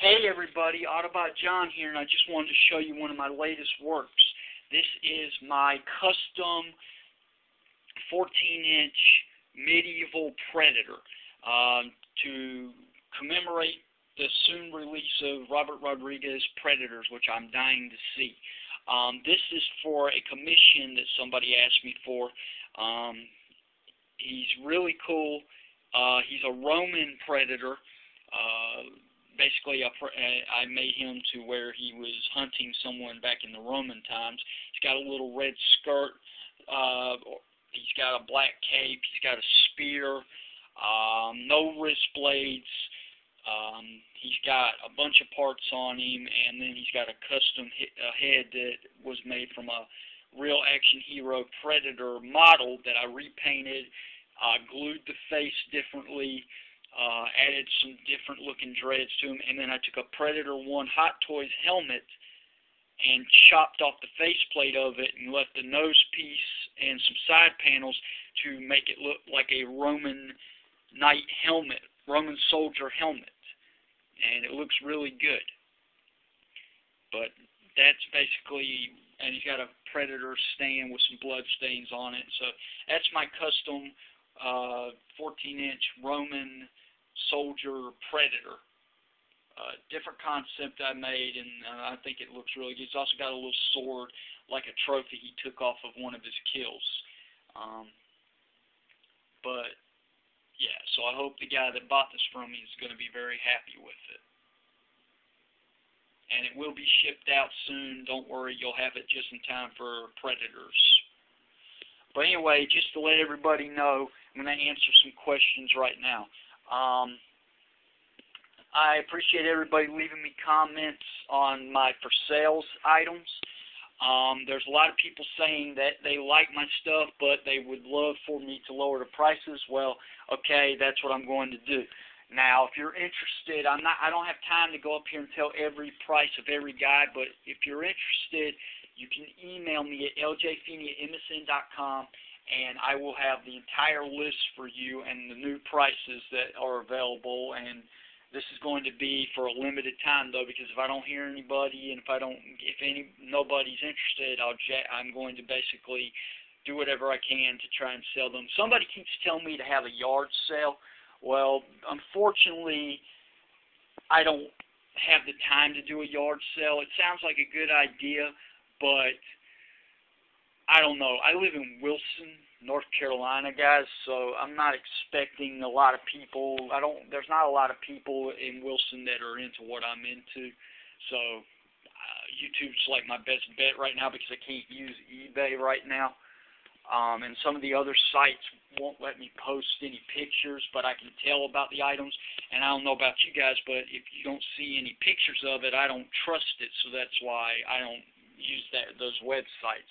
Hey everybody, AutobotJohn here, and I just wanted to show you one of my latest works. This is my custom 14-inch medieval Predator to commemorate the soon release of Robert Rodriguez's Predators, which I'm dying to see. This is for a commission that somebody asked me for. He's really cool. He's a Roman Predator. Basically, I made him to where he was hunting someone back in the Roman times. He's got a little red skirt. He's got a black cape. He's got a spear. No wrist blades. He's got a bunch of parts on him, and then he's got a custom head that was made from a real action hero Predator model that I repainted, glued the face differently, added some different looking dreads to him, and then I took a Predator 1 Hot Toys helmet and chopped off the faceplate of it and left the nose piece and some side panels to make it look like a Roman knight helmet, Roman soldier helmet. And it looks really good. But that's basically, and he's got a Predator stand with some blood stains on it. So that's my custom 14-inch Roman soldier Predator. Different concept I made, and I think it looks really good. He's also got a little sword, like a trophy he took off of one of his kills. But yeah, so I hope the guy that bought this from me is going to be very happy with it. And it will be shipped out soon. Don't worry, you'll have it just in time for Predators. But anyway, just to let everybody know, I'm going to answer some questions right now. I appreciate everybody leaving me comments on my for sales items. There's a lot of people saying that they like my stuff, but they would love for me to lower the prices. Well, okay, that's what I'm going to do. Now, if you're interested, I don't have time to go up here and tell every price of every guy, but if you're interested, you can email me at ljfeeney@msn.com, and I will have the entire list for you and the new prices that are available. And this is going to be for a limited time, though, because if I don't hear anybody and if nobody's interested, I'm going to basically do whatever I can to try and sell them. Somebody keeps telling me to have a yard sale. Well, unfortunately, I don't have the time to do a yard sale. It sounds like a good idea, but I don't know. I live in Wilson, North Carolina, guys, so I'm not expecting a lot of people. There's not a lot of people in Wilson that are into what I'm into, so YouTube's like my best bet right now because I can't use eBay right now. And some of the other sites won't let me post any pictures, but I can tell about the items. And I don't know about you guys, but if you don't see any pictures of it, I don't trust it, so that's why I don't use those websites.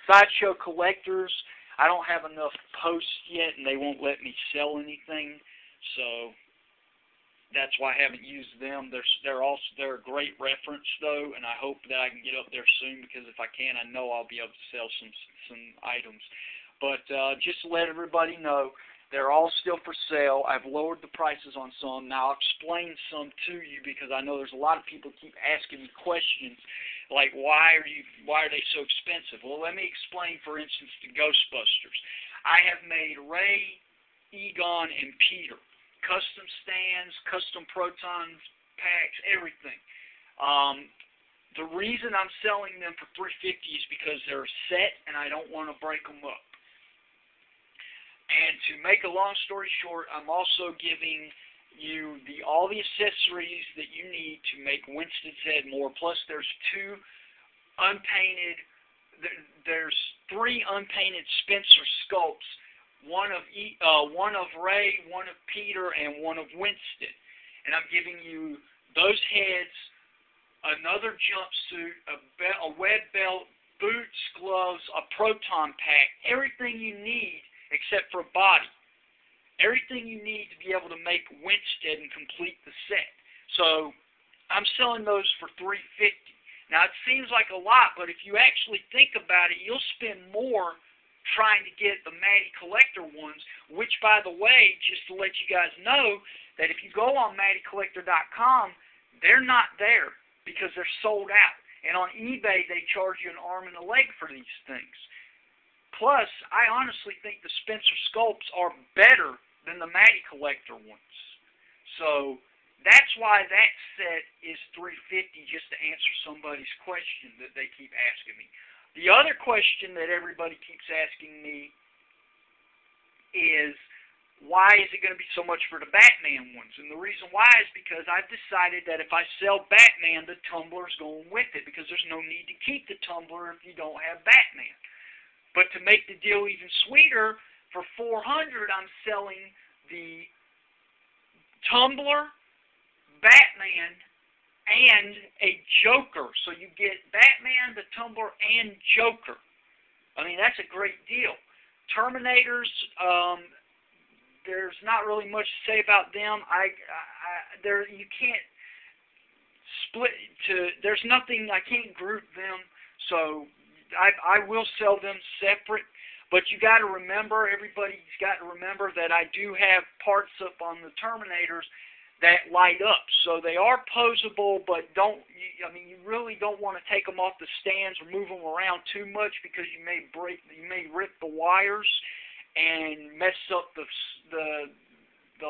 Sideshow collectors, I don't have enough posts yet, and they won't let me sell anything, so that's why I haven't used them. They're a great reference, though, and I hope that I can get up there soon, because if I can, I know I'll be able to sell some items. But just to let everybody know, they're all still for sale. I've lowered the prices on some. Now, I'll explain some to you, because I know there's a lot of people keep asking me questions, like why are they so expensive? Well, let me explain, for instance, the Ghostbusters. I have made Ray, Egon, and Peter. Custom stands, custom proton packs, everything. The reason I'm selling them for $350 is because they're set and I don't want to break them up. And to make a long story short, I'm also giving you all the accessories that you need to make Winston's head more. Plus, there's there's 3 unpainted Spencer sculpts. One of Ray, one of Peter, and one of Winston. And I'm giving you those heads, another jumpsuit, a web belt, boots, gloves, a proton pack, everything you need except for a body. Everything you need to be able to make Winston and complete the set. So I'm selling those for $350. Now, it seems like a lot, but if you actually think about it, you'll spend more trying to get the Matty Collector ones, which, by the way, just to let you guys know, that if you go on MattyCollector.com, They're not there because they're sold out. And on eBay, they charge you an arm and a leg for these things. Plus, I honestly think the Spencer Sculpts are better than the Matty Collector ones. So that's why that set is $350, just to answer somebody's question that they keep asking me. The other question that everybody keeps asking me is, why is it going to be so much for the Batman ones? And the reason why is because I've decided that if I sell Batman, the tumbler's going with it, because there's no need to keep the tumbler if you don't have Batman. But to make the deal even sweeter, for $400, I'm selling the tumbler, Batman, and a Joker. So you get Batman, the tumbler, and Joker. I mean, that's a great deal. Terminators, there's not really much to say about them. You can't split to. There's nothing. I can't group them. So I will sell them separate. But you got to remember, everybody's got to remember that I do have parts up on the Terminators that light up. So they are posable, but you really don't want to take them off the stands or move them around too much, because you may rip the wires and mess up the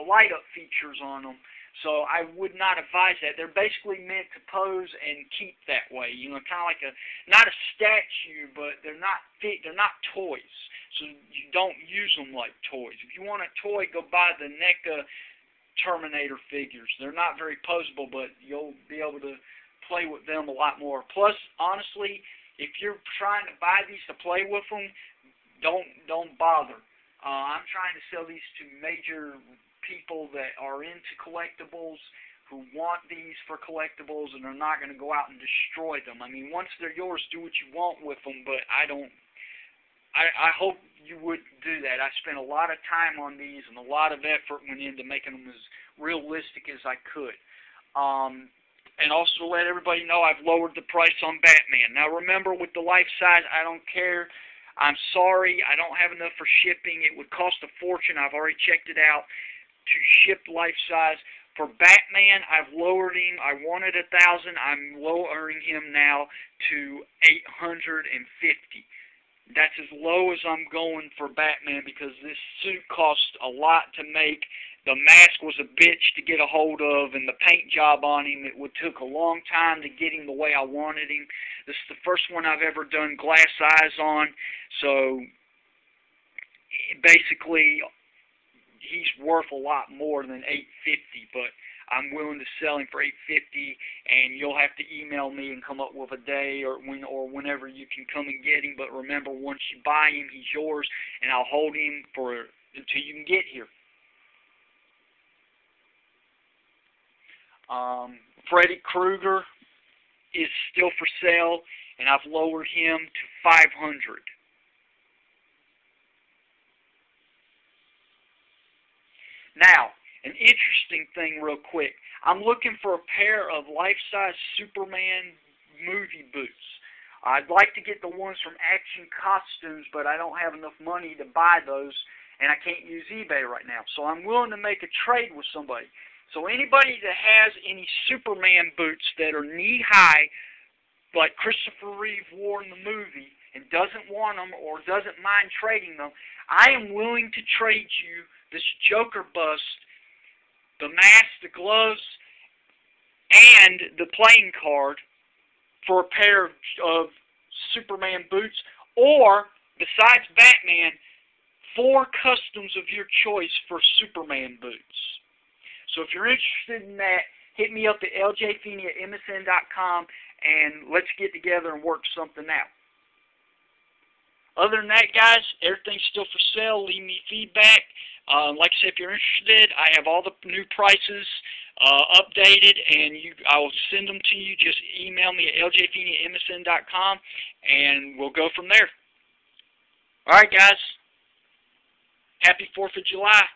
light up features on them. So I would not advise that. They're basically meant to pose and keep that way. You know, kind of like not a statue, but they're not toys. So you don't use them like toys. If you want a toy, go buy the NECA Terminator figures. They're not very posable, but you'll be able to play with them a lot more. Plus, honestly, if you're trying to buy these to play with them, don't bother. I'm trying to sell these to major people that are into collectibles, who want these for collectibles, and are not going to go out and destroy them. I mean, once they're yours, do what you want with them, but I hope you would do that. I spent a lot of time on these, and a lot of effort went into making them as realistic as I could. And also to let everybody know, I've lowered the price on Batman. Now remember, with the life size, I don't care. I'm sorry, I don't have enough for shipping. It would cost a fortune. I've already checked it out to ship life size. For Batman, I've lowered him. I wanted $1,000. I'm lowering him now to $850. That's as low as I'm going for Batman, because this suit cost a lot to make. The mask was a bitch to get a hold of, and the paint job on him, it took a long time to get him the way I wanted him. This is the first one I've ever done glass eyes on, so basically he's worth a lot more than $850, but I'm willing to sell him for $850, and you'll have to email me and come up with a day or whenever you can come and get him. But remember, once you buy him, he's yours, and I'll hold him until you can get here. Freddy Krueger is still for sale, and I've lowered him to $500. Now, an interesting thing real quick. I'm looking for a pair of life-size Superman movie boots. I'd like to get the ones from Action Costumes, but I don't have enough money to buy those, and I can't use eBay right now. So I'm willing to make a trade with somebody. So anybody that has any Superman boots that are knee-high, like Christopher Reeve wore in the movie, and doesn't want them or doesn't mind trading them, I am willing to trade you this Joker bust, the mask, the gloves, and the playing card for a pair of Superman boots, or, besides Batman, 4 customs of your choice for Superman boots. So if you're interested in that, hit me up at ljfeeney@msn.com, and let's get together and work something out. Other than that, guys, everything's still for sale. Leave me feedback. Like I said, if you're interested, I have all the new prices updated, and I will send them to you. Just email me at ljfeeney@msn.com, and we'll go from there. All right, guys. Happy 4th of July.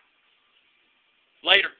Later.